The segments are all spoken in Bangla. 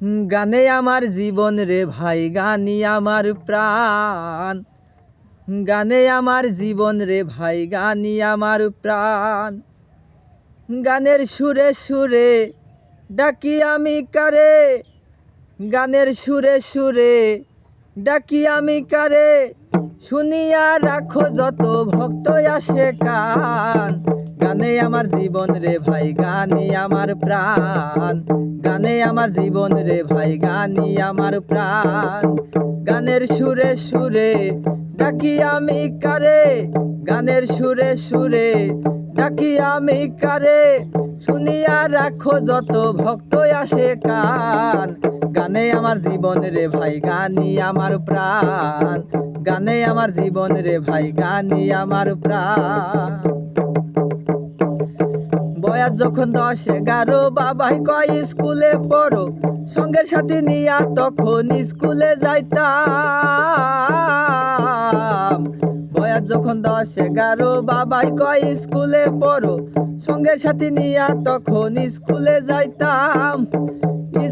গানে আমার জীবন রে ভাই, গানি আমার প্রাণ। গানে আমার জীবন রে ভাই, গানি আমার প্রাণ। গানের সুরে সুরে ডাকি আমি কারে, গানের সুরে সুরে ডাকি আমি কারে। শুনিয়া রাখো যত ভক্ত আসে কান। গানে আমার জীবন রে ভাই, গানি আমার প্রাণ। গানে আমার জীবন রে ভাই, গানি আমার প্রাণ। গানের সুরে সুরে ডাকি আমি কারে, গানের সুরে সুরে ডাকি আমি কারে। শুনিয়া রাখো যত ভক্ত আসে কান। গানে আমার জীবন রে ভাই, গানি আমার প্রাণ। গানে আমার জীবন রে ভাই, গানি আমার প্রাণ। বয়স যখন 10-11, বাবাই কয় স্কুলে পড়ো, সঙ্গের সাথে নিয়া তখন স্কুলে যাইতাম। বয়স যখন 10-11, বাবাই কয় স্কুলে পড়ো, সঙ্গের সাথে নিয়া তখন স্কুলে যাইতাম।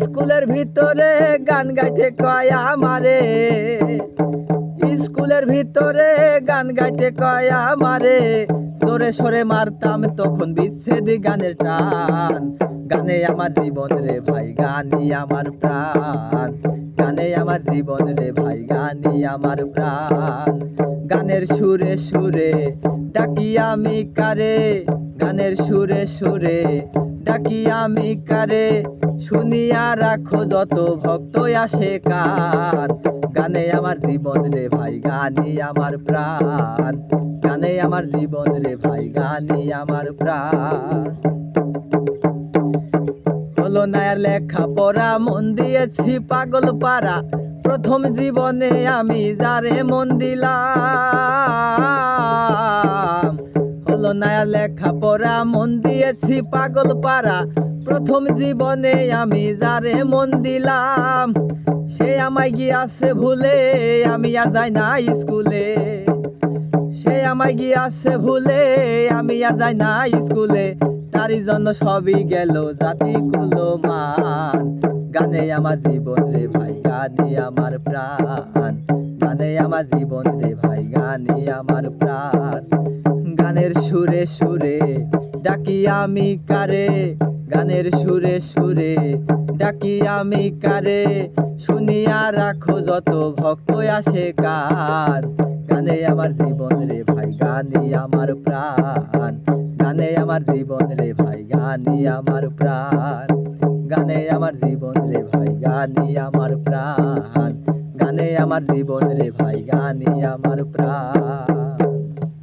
স্কুলের ভিতরে গান গাইতে কয় আমারে, স্কুলের ভিতরে গান গাইতে কয় আমারে। সরে সরে মারতাম তখন বিচ্ছেদ গানের টান। গানে আমার জীবন রে ভাই, গানি আমার প্রাণ। গানে আমার জীবন রে ভাই, গানি আমার প্রাণ। গানের সুরে সুরে ডাকি আমি কারে, গানের সুরে সুরে ডাকি আমি কারে। শুনিয়া রাখো যত ভক্ত আসে কান। গানে আমার জীবন রে ভাই, গানি আমার প্রাণ। গানে আমার জীবন রে ভাই, গানি আমার প্রাণ। হলো না আর লেখা পড়া, মন দিয়েছি পাগল পারা। প্রথম জীবনে আমি যারে মন দিলাম। হলো না আর লেখা পড়া, মন দিয়েছি পাগল পারা। প্রথম জীবনে আমি যারে মন দিলাম। সে আমায় গিয়াছে ভুলে, আমি আর যাই না স্কুলে। সে আমায় গিয়াছে ভুলে, আমি আর যাই না স্কুলে। তারই জন্য সবই গেল জাতি কুলো মান। গানে আমার জীবন রে ভাই, গানি আমার প্রাণ। গানে আমার জীবন রে ভাই, গানি আমার প্রাণ। গানের সুরে সুরে ডাকি আমি কারে, গানের সুরে সুরে ডাকি আমি কারে। শুনিয়া রাখো যত ভক্ত আসে কান। গানে আমার জীবন রে ভাই, গানি আমার প্রাণ। গানে আমার জীবন রে ভাই, গানি আমার প্রাণ। গানে আমার জীবন রে ভাই, গানি আমার প্রাণ। গানে আমার জীবন রে ভাই, গানি আমার প্রাণ।